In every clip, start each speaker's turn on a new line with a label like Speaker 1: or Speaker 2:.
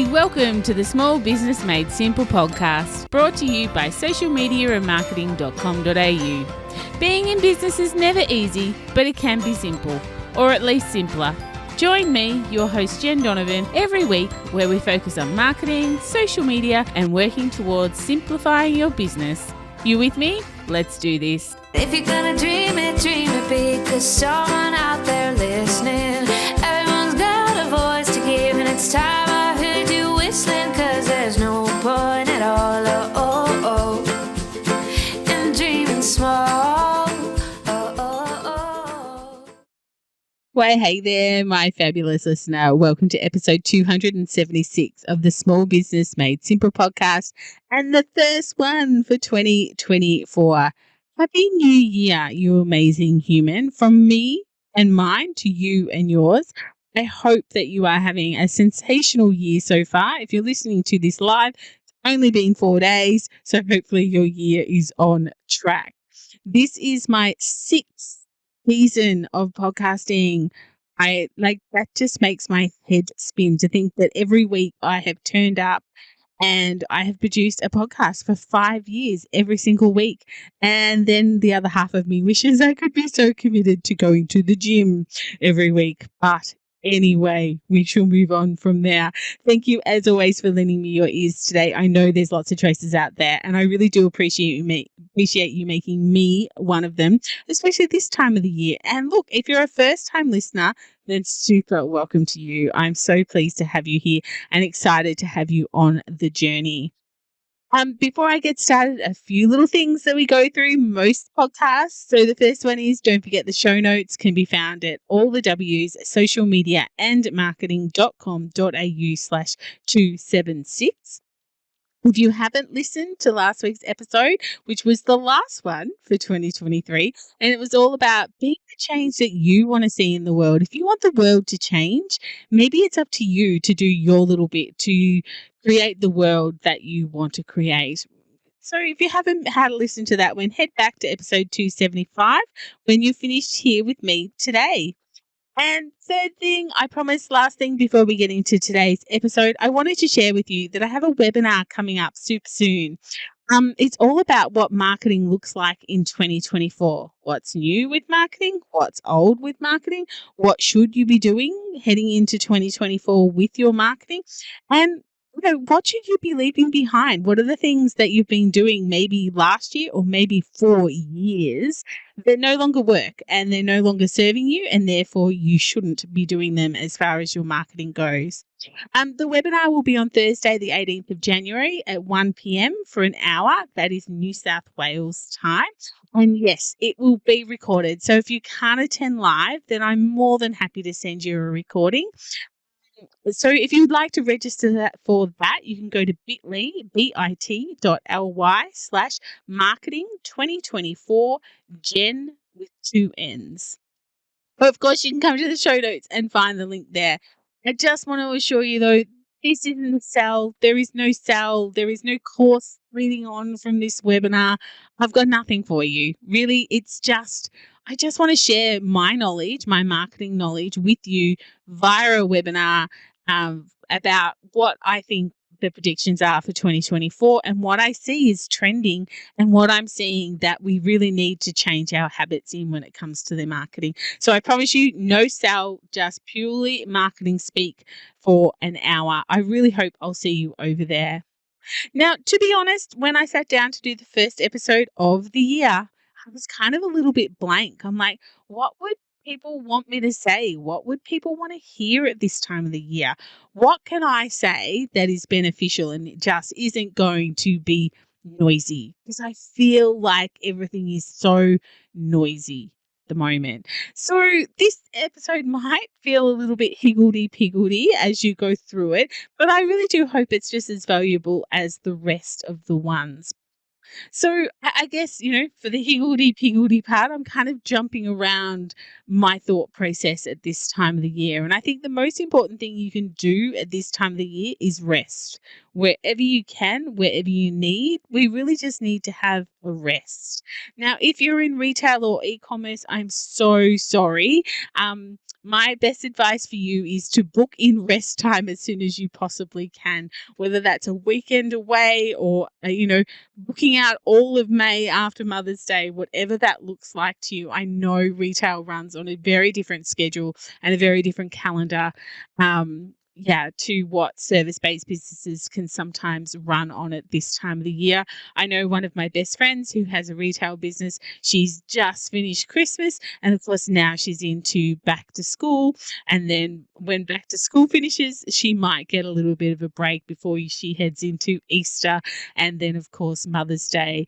Speaker 1: Hey, welcome to the Small Business Made Simple podcast, brought to you by socialmediaandmarketing.com.au. Being in business is never easy, but it can be simple, or at least simpler. Join me, your host Jen Donovan, every week where we focus on marketing, social media, and working towards simplifying your business. You with me? Let's do this.
Speaker 2: If you're gonna dream it big, 'cause someone out there listening. Everyone's got a voice to give, and it's time I heard you whistling, 'cause there's no point at all, in dreaming small.
Speaker 1: Well, hey there, my fabulous listener. Welcome to episode 276 of the Small Business Made Simple podcast, and the first one for 2024. Happy New Year, you amazing human. From me and mine to you and yours. I hope that you are having a sensational year so far. If you're listening to this live, it's only been 4 days, so hopefully your year is on track. This is my 6th season of podcasting. That just makes my head spin to think that every week I have turned up and I have produced a podcast for 5 years every single week. And then the other half of me wishes I could be so committed to going to the gym every week. But anyway, we shall move on from there. Thank you, as always, for lending me your ears today. I know there's lots of choices out there, and I really do appreciate you making me one of them, especially this time of the year. And look, if you're a first-time listener, then super welcome to you. I'm so pleased to have you here and excited to have you on the journey. Before I get started, a few little things that we go through most podcasts. So the first one is, don't forget the show notes can be found at all the W's, socialmediaandmarketing.com.au/276. If you haven't listened to last week's episode, which was the last one for 2023, and it was all about being the change that you want to see in the world. If you want the world to change, maybe it's up to you to do your little bit to create the world that you want to create. So if you haven't had a listen to that one, head back to episode 275 when you finished here with me today. And third thing, I promised last thing before we get into today's episode, I wanted to share with you that I have a webinar coming up super soon. It's all about what marketing looks like in 2024. What's new with marketing? What's old with marketing? What should you be doing heading into 2024 with your marketing? And what should you be leaving behind? What are the things that you've been doing maybe last year or maybe 4 years that no longer work and they're no longer serving you, and therefore you shouldn't be doing them as far as your marketing goes? The webinar will be on Thursday, the 18th of January at 1 p.m. for an hour. That is New South Wales time. And yes, it will be recorded. So if you can't attend live, then I'm more than happy to send you a recording. So if you'd like to register for that, you can go to bit.ly/marketing2024 Jen with 2 N's. But of course, you can come to the show notes and find the link there. I just want to assure you, though, this isn't a sell. There is no sell. There is no course leading on from this webinar. I've got nothing for you. Really, I just want to share my knowledge, my marketing knowledge with you via a webinar about what I think the predictions are for 2024 and what I see is trending and what I'm seeing that we really need to change our habits in when it comes to the marketing. So I promise you, no sell, just purely marketing speak for an hour. I really hope I'll see you over there. Now, to be honest, when I sat down to do the first episode of the year, I was kind of a little bit blank. I'm like, what would people want me to say? What would people want to hear at this time of the year? What can I say that is beneficial and it just isn't going to be noisy? Because I feel like everything is so noisy at the moment. So this episode might feel a little bit higgledy-piggledy as you go through it, but I really do hope it's just as valuable as the rest of the ones. So I guess, for the higgledy-piggledy part, I'm kind of jumping around my thought process at this time of the year. And I think the most important thing you can do at this time of the year is rest. Wherever you can, wherever you need, we really just need to have a rest. Now, if you're in retail or e-commerce, I'm so sorry. My best advice for you is to book in rest time as soon as you possibly can, whether that's a weekend away or, booking out all of May after Mother's Day, whatever that looks like to you. I know retail runs on a very different schedule and a very different calendar. To what service-based businesses can sometimes run on at this time of the year. I know one of my best friends who has a retail business. She's just finished Christmas, and of course now she's into back to school. And then when back to school finishes, she might get a little bit of a break before she heads into Easter, and then of course Mother's Day.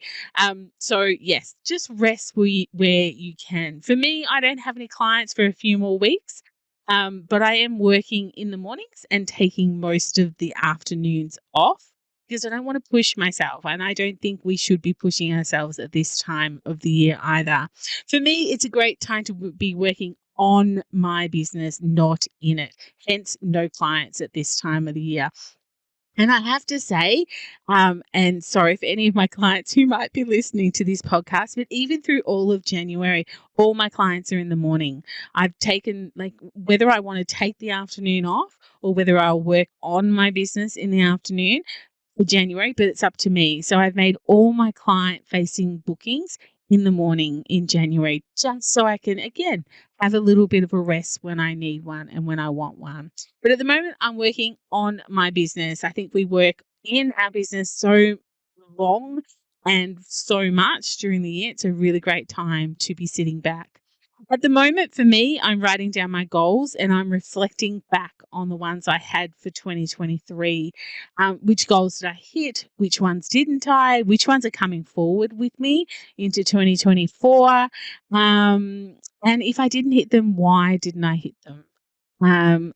Speaker 1: So yes, just rest where you can. For me, I don't have any clients for a few more weeks. But I am working in the mornings and taking most of the afternoons off because I don't want to push myself. And I don't think we should be pushing ourselves at this time of the year either. For me, it's a great time to be working on my business, not in it. Hence, no clients at this time of the year. And I have to say, and sorry for any of my clients who might be listening to this podcast, but even through all of January, all my clients are in the morning. I've taken, whether I want to take the afternoon off or whether I'll work on my business in the afternoon for January, but it's up to me. So I've made all my client-facing bookings in the morning in January, just so I can, again, have a little bit of a rest when I need one and when I want one. But at the moment, I'm working on my business. I think we work in our business so long and so much during the year. It's a really great time to be sitting back. At the moment, for me, I'm writing down my goals and I'm reflecting back on the ones I had for 2023. Which goals did I hit? Which ones didn't I? Which ones are coming forward with me into 2024? And if I didn't hit them, why didn't I hit them?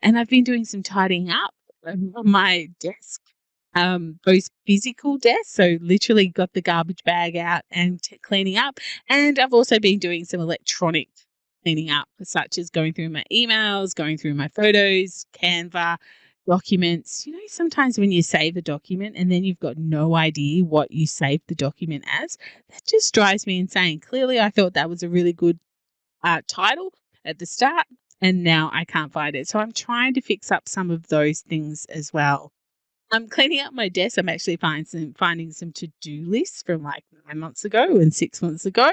Speaker 1: And I've been doing some tidying up on my desk. Both physical desks, so literally got the garbage bag out and cleaning up. And I've also been doing some electronic cleaning up, such as going through my emails, going through my photos, Canva, documents. Sometimes when you save a document and then you've got no idea what you saved the document as, that just drives me insane. Clearly, I thought that was a really good title at the start, and now I can't find it. So I'm trying to fix up some of those things as well. I'm cleaning up my desk. I'm actually finding some to-do lists from 9 months ago and 6 months ago.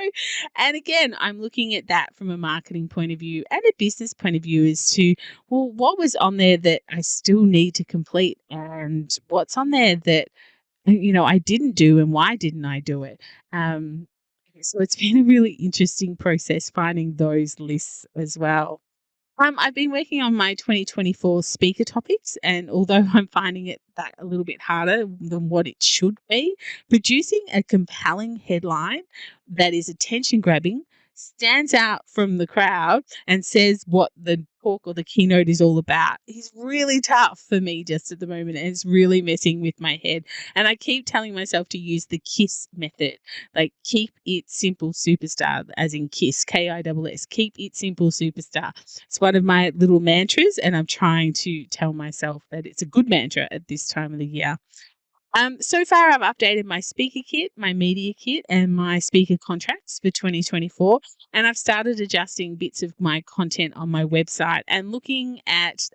Speaker 1: And again, I'm looking at that from a marketing point of view and a business point of view as to, well, what was on there that I still need to complete and what's on there that, I didn't do and why didn't I do it? So it's been a really interesting process finding those lists as well. I've been working on my 2024 speaker topics, and although I'm finding it that a little bit harder than what it should be, producing a compelling headline that is attention grabbing, stands out from the crowd, and says what the talk or the keynote is all about is really tough for me just at the moment, and it's really messing with my head. And I keep telling myself to use the KISS method, keep it simple superstar, as in KISS, KISS, keep it simple superstar. It's one of my little mantras, and I'm trying to tell myself that it's a good mantra at this time of the year. So far, I've updated my speaker kit, my media kit, and my speaker contracts for 2024. And I've started adjusting bits of my content on my website and looking at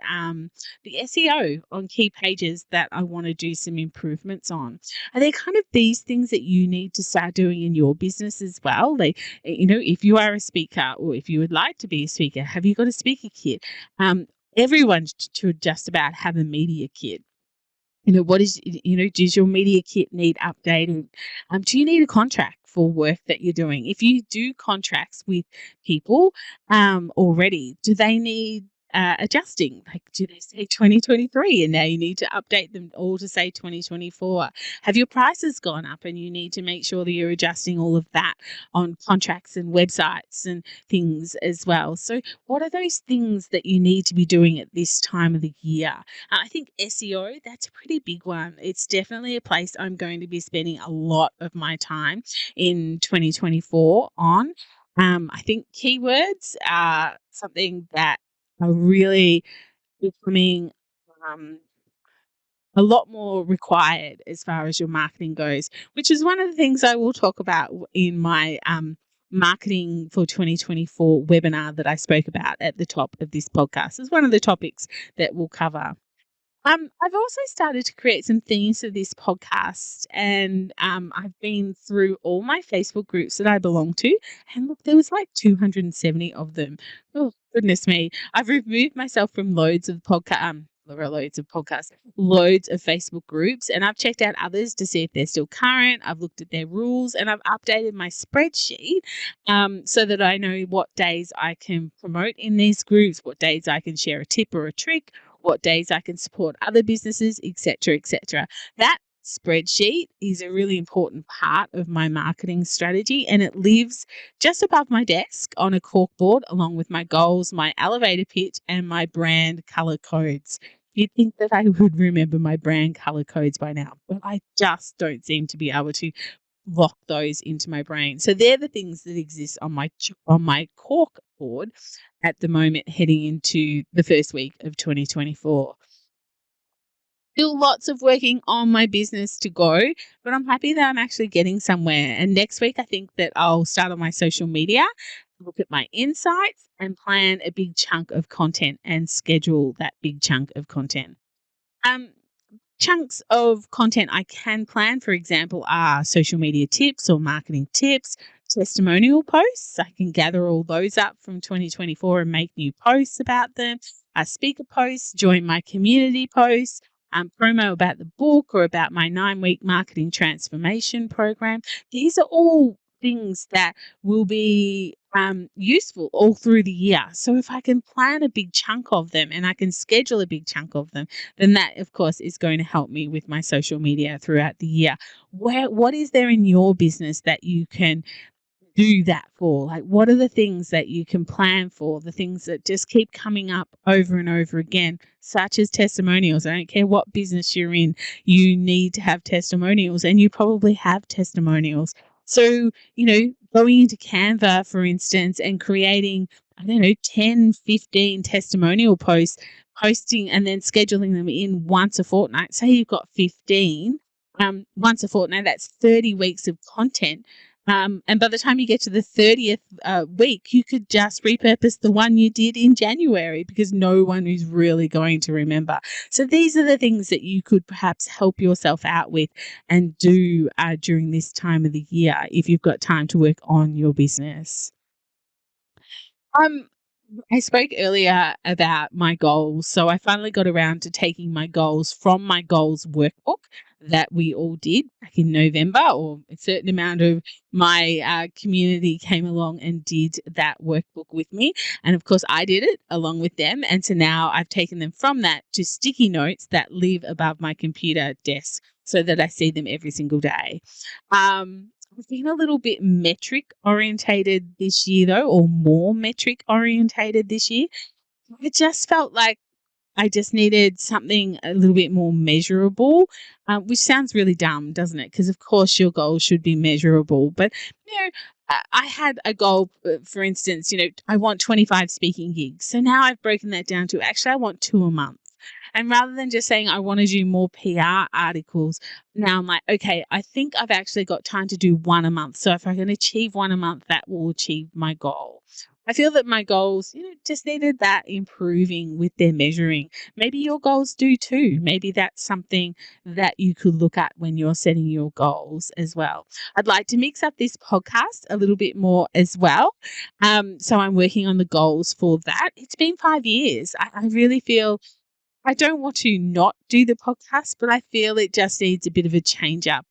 Speaker 1: the SEO on key pages that I want to do some improvements on. Are there kind of these things that you need to start doing in your business as well? If you are a speaker or if you would like to be a speaker, have you got a speaker kit? Everyone should just about have a media kit. Does your media kit need updating? Do you need a contract for work that you're doing? If you do contracts with people already, do they need adjusting? Do they say 2023 and now you need to update them all to say 2024? Have your prices gone up and you need to make sure that you're adjusting all of that on contracts and websites and things as well? So what are those things that you need to be doing at this time of the year? I think SEO, that's a pretty big one. It's definitely a place I'm going to be spending a lot of my time in 2024 on. I think keywords are something that are really becoming a lot more required as far as your marketing goes, which is one of the things I will talk about in my marketing for 2024 webinar that I spoke about at the top of this podcast. It's one of the topics that we'll cover. I've also started to create some themes for this podcast, and I've been through all my Facebook groups that I belong to, and look, there was like 270 of them. Oh, goodness me. I've removed myself from loads of loads of Facebook groups, and I've checked out others to see if they're still current. I've looked at their rules, and I've updated my spreadsheet so that I know what days I can promote in these groups, what days I can share a tip or a trick, what days I can support other businesses, etc., etc. That spreadsheet is a really important part of my marketing strategy, and it lives just above my desk on a corkboard along with my goals, my elevator pitch, and my brand color codes. You'd think that I would remember my brand color codes by now, but I just don't seem to be able to lock those into my brain. So they're the things that exist on my cork board at the moment, heading into the first week of 2024. Still lots of working on my business to go, but I'm happy that I'm actually getting somewhere. And next week, I think that I'll start on my social media, look at my insights, and plan a big chunk of content and schedule that big chunk of content. Chunks of content I can plan, for example, are social media tips or marketing tips, testimonial posts. I can gather all those up from 2024 and make new posts about them, speaker posts, join my community posts, promo about the book or about my 9-week marketing transformation program. These are all things that will be useful all through the year. So if I can plan a big chunk of them and I can schedule a big chunk of them, then that, of course, is going to help me with my social media throughout the year. What is there in your business that you can do that for? Like, what are the things that you can plan for, the things that just keep coming up over and over again, such as testimonials? I don't care what business you're in, you need to have testimonials, and you probably have testimonials. So, going into Canva, for instance, and creating, 10, 15 testimonial posts, posting and then scheduling them in once a fortnight. Say you've got 15 once a fortnight, that's 30 weeks of content. And by the time you get to the 30th week, you could just repurpose the one you did in January because no one is really going to remember. So these are the things that you could perhaps help yourself out with and do during this time of the year if you've got time to work on your business. I spoke earlier about my goals. So I finally got around to taking my goals from my goals workbook that we all did back in November, or a certain amount of my community came along and did that workbook with me. And of course, I did it along with them. And so now I've taken them from that to sticky notes that live above my computer desk so that I see them every single day. I've been a little bit metric orientated this year, though, or more metric orientated this year. It just felt like I just needed something a little bit more measurable, which sounds really dumb, doesn't it? Because, of course, your goals should be measurable. But, I had a goal, for instance, I want 25 speaking gigs. So now I've broken that down to actually I want 2 a month. And rather than just saying I want to do more PR articles, now I'm like, okay, I think I've actually got time to do 1 a month. So if I can achieve 1 a month, that will achieve my goal. I feel that my goals, just needed that improving with their measuring. Maybe your goals do too. Maybe that's something that you could look at when you're setting your goals as well. I'd like to mix up this podcast a little bit more as well. So I'm working on the goals for that. It's been 5 years. I really feel I don't want to not do the podcast, but I feel it just needs a bit of a change up.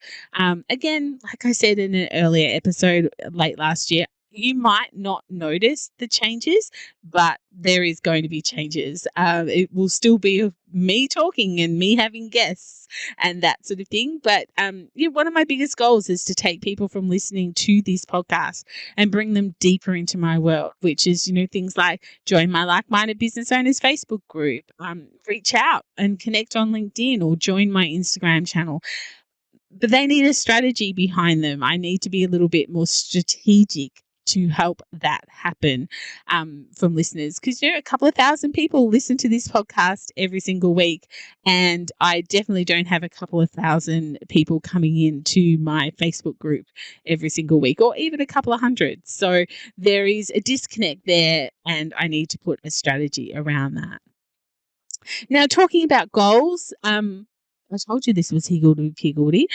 Speaker 1: Again, like I said in an earlier episode late last year, you might not notice the changes, but there is going to be changes. It will still be me talking and me having guests and that sort of thing. But one of my biggest goals is to take people from listening to this podcast and bring them deeper into my world, which is, things like join my like-minded business owners Facebook group, reach out and connect on LinkedIn or join my Instagram channel. But they need a strategy behind them. I need to be a little bit more strategic to help that happen from listeners. Because, a couple of thousand people listen to this podcast every single week, and I definitely don't have a couple of thousand people coming into my Facebook group every single week, or even a couple of hundred. So there is a disconnect there, and I need to put a strategy around that. Now, talking about goals, I told you this was higgledy-piggledy.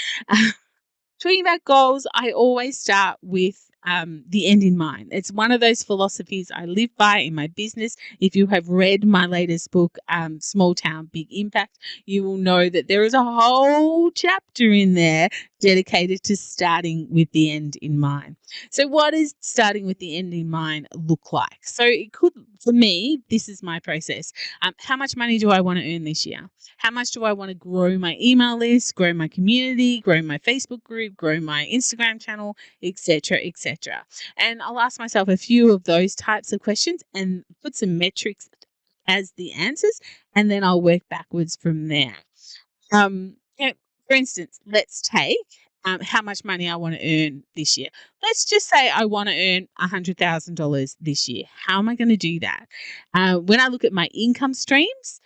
Speaker 1: Talking about goals, I always start with the end in mind. It's one of those philosophies I live by in my business. If you have read my latest book, Small Town, Big Impact, you will know that there is a whole chapter in there dedicated to starting with the end in mind. So what does starting with the end in mind look like? So it could, for me, this is my process. How much money do I want to earn this year? How much do I want to grow my email list, grow my community, grow my Facebook group, grow my Instagram channel, etc., etc. And I'll ask myself a few of those types of questions and put some metrics as the answers, and then I'll work backwards from there. For instance, let's take how much money I want to earn this year. Let's just say I want to earn $100,000 this year. How am I going to do that? When I look at my income streams,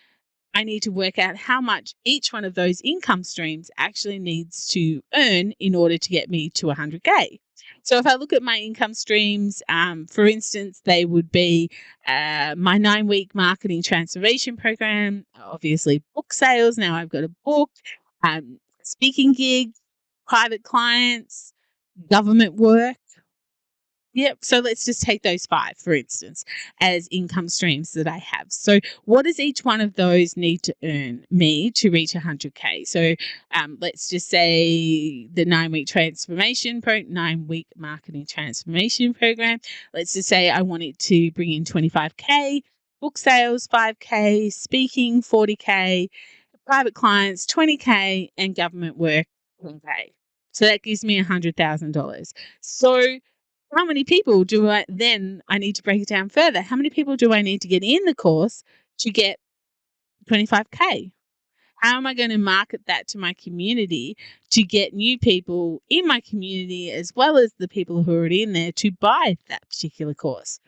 Speaker 1: I need to work out how much each one of those income streams actually needs to earn in order to get me to 100K. So if I look at my income streams, for instance, they would be my 9-week marketing transformation program, obviously book sales. Now I've got a book, speaking gigs, private clients, government work. Yep. So let's just take those 5, for instance, as income streams that I have. So what does each one of those need to earn me to reach 100K? So let's just say the 9-week 9-week marketing transformation program. Let's just say I want it to bring in 25K, book sales 5K, speaking 40K, private clients 20K, and government work 10K. So that gives me $100,000. So how many people do I need to break it down further. How many people do I need to get in the course to get 25K? How am I going to market that to my community to get new people in my community, as well as the people who are already in there, to buy that particular course?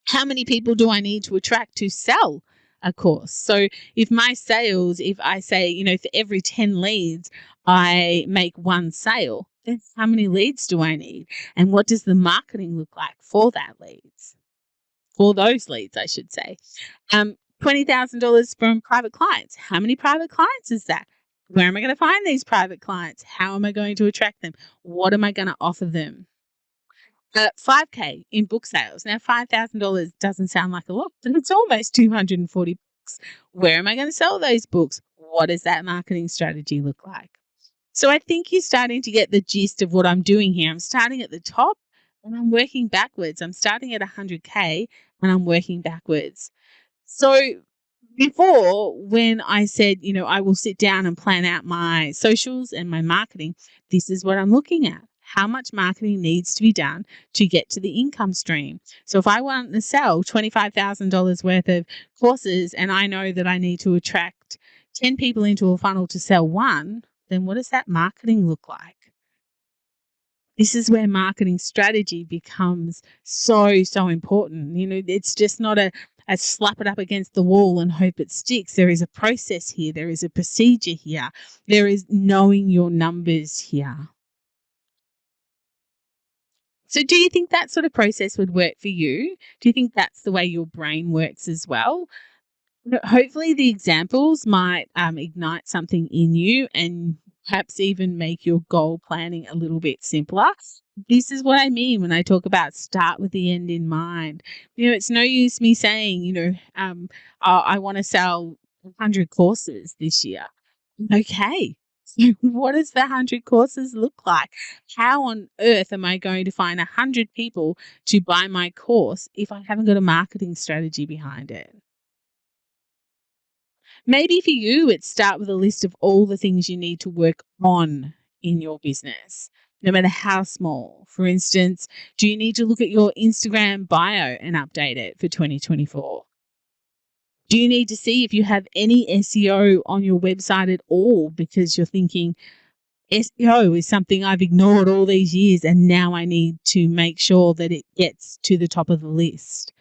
Speaker 1: How many people do I need to attract to sell a course? So if I say, for every 10 leads, I make 1 sale, then how many leads do I need? And what does the marketing look like for those leads, I should say? $20,000 from private clients. How many private clients is that? Where am I going to find these private clients? How am I going to attract them? What am I going to offer them? 5K in book sales. Now, $5,000 doesn't sound like a lot, but it's almost 240 books. Where am I going to sell those books? What does that marketing strategy look like? So I think you're starting to get the gist of what I'm doing here. I'm starting at the top and I'm working backwards. I'm starting at 100K and I'm working backwards. So before, when I said, I will sit down and plan out my socials and my marketing, this is what I'm looking at. How much marketing needs to be done to get to the income stream? So if I want to sell $25,000 worth of courses and I know that I need to attract 10 people into a funnel to sell 1, then what does that marketing look like? This is where marketing strategy becomes so important. It's just not a slap it up against the wall and hope it sticks. There is a process here. There is a procedure here. There is knowing your numbers here. So do you think that sort of process would work for you? Do you think that's the way your brain works as well? Hopefully the examples might ignite something in you and perhaps even make your goal planning a little bit simpler. This is what I mean when I talk about start with the end in mind. It's no use me saying, I want to sell 100 courses this year. Okay. What does the 100 courses look like? How on earth am I going to find 100 people to buy my course if I haven't got a marketing strategy behind it? Maybe for you, it's start with a list of all the things you need to work on in your business, no matter how small. For instance, do you need to look at your Instagram bio and update it for 2024? Do you need to see if you have any SEO on your website at all because you're thinking SEO is something I've ignored all these years, and now I need to make sure that it gets to the top of the list.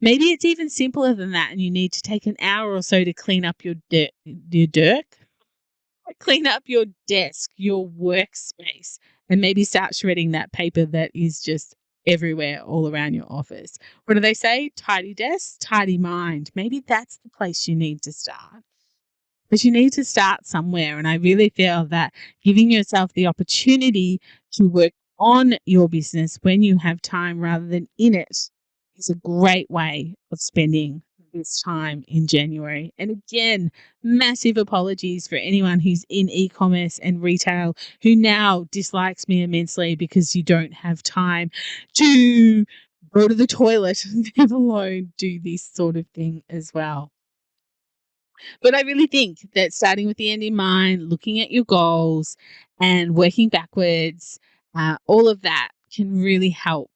Speaker 1: Maybe it's even simpler than that, and you need to take an hour or so to clean up your clean up your desk, your workspace, and maybe start shredding that paper that is just everywhere all around your office. What do they say? Tidy desk, tidy mind. Maybe that's the place you need to start. But you need to start somewhere. And I really feel that giving yourself the opportunity to work on your business when you have time rather than in it is a great way of spending this time in January. And again, massive apologies for anyone who's in e-commerce and retail who now dislikes me immensely because you don't have time to go to the toilet and let alone do this sort of thing as well. But I really think that starting with the end in mind, looking at your goals and working backwards, all of that can really help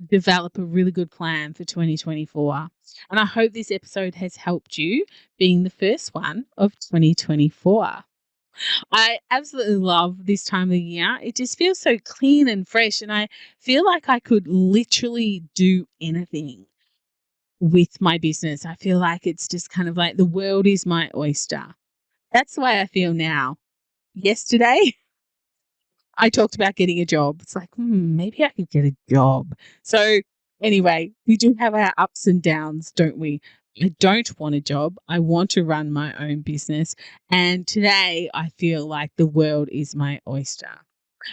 Speaker 1: develop a really good plan for 2024. And I hope this episode has helped you, being the first one of 2024. I absolutely love this time of the year. It just feels so clean and fresh, and I feel like I could literally do anything with my business. I feel like it's just kind of like the world is my oyster. That's the way I feel now. Yesterday, I talked about getting a job. It's like, maybe I could get a job. So anyway, we do have our ups and downs, don't we? I don't want a job. I want to run my own business. And today I feel like the world is my oyster.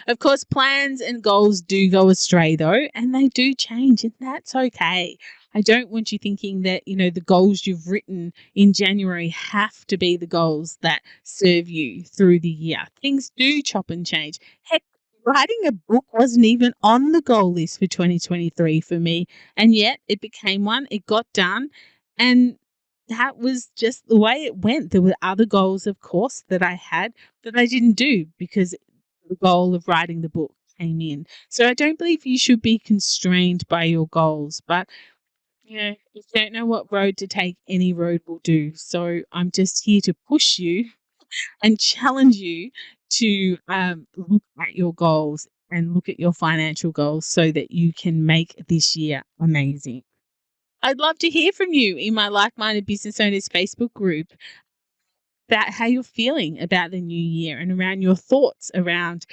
Speaker 1: Of course, plans and goals do go astray though, and they do change, and that's okay. I don't want you thinking that, the goals you've written in January have to be the goals that serve you through the year. Things do chop and change. Heck, writing a book wasn't even on the goal list for 2023 for me, and yet it became one. It got done, and that was just the way it went. There were other goals, of course, that I had that I didn't do because the goal of writing the book came in. So I don't believe you should be constrained by your goals, but if you don't know what road to take, any road will do. So I'm just here to push you and challenge you to look at your goals and look at your financial goals so that you can make this year amazing. I'd love to hear from you in my Like-Minded Business Owners Facebook group about how you're feeling about the new year and around your thoughts around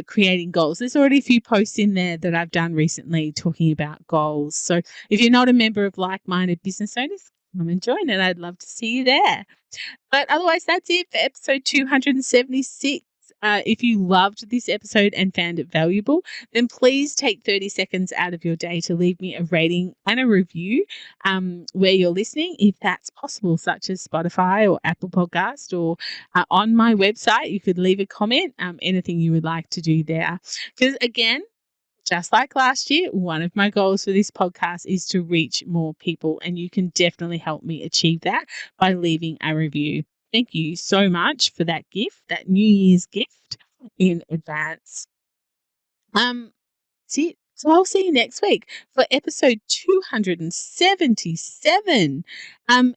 Speaker 1: creating goals. There's already a few posts in there that I've done recently talking about goals. So if you're not a member of Like-Minded Business Owners, come and join it. I'd love to see you there. But otherwise, that's it for episode 276. If you loved this episode and found it valuable, then please take 30 seconds out of your day to leave me a rating and a review where you're listening, if that's possible, such as Spotify or Apple Podcast, or on my website, you could leave a comment, anything you would like to do there. Because again, just like last year, one of my goals for this podcast is to reach more people, and you can definitely help me achieve that by leaving a review. Thank you so much for that gift, that New Year's gift in advance. That's it. So I'll see you next week for episode 277.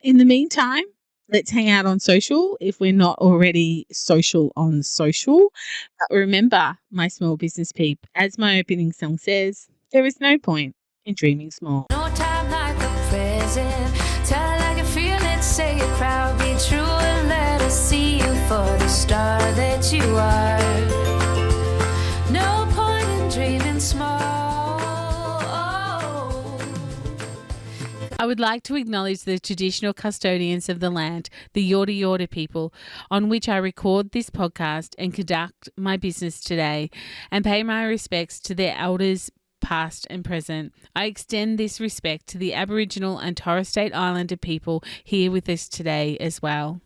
Speaker 1: In the meantime, let's hang out on social if we're not already social on social. But remember, my small business peep, as my opening song says, there is no point in dreaming small.
Speaker 2: No time like the present. Tell it like you feel it, say it proud, be true, and let us see you for the star that you are. No point in dreaming small.
Speaker 1: I would like to acknowledge the traditional custodians of the land, the Yorta Yorta people, on which I record this podcast and conduct my business today, and pay my respects to their elders, past and present. I extend this respect to the Aboriginal and Torres Strait Islander people here with us today as well.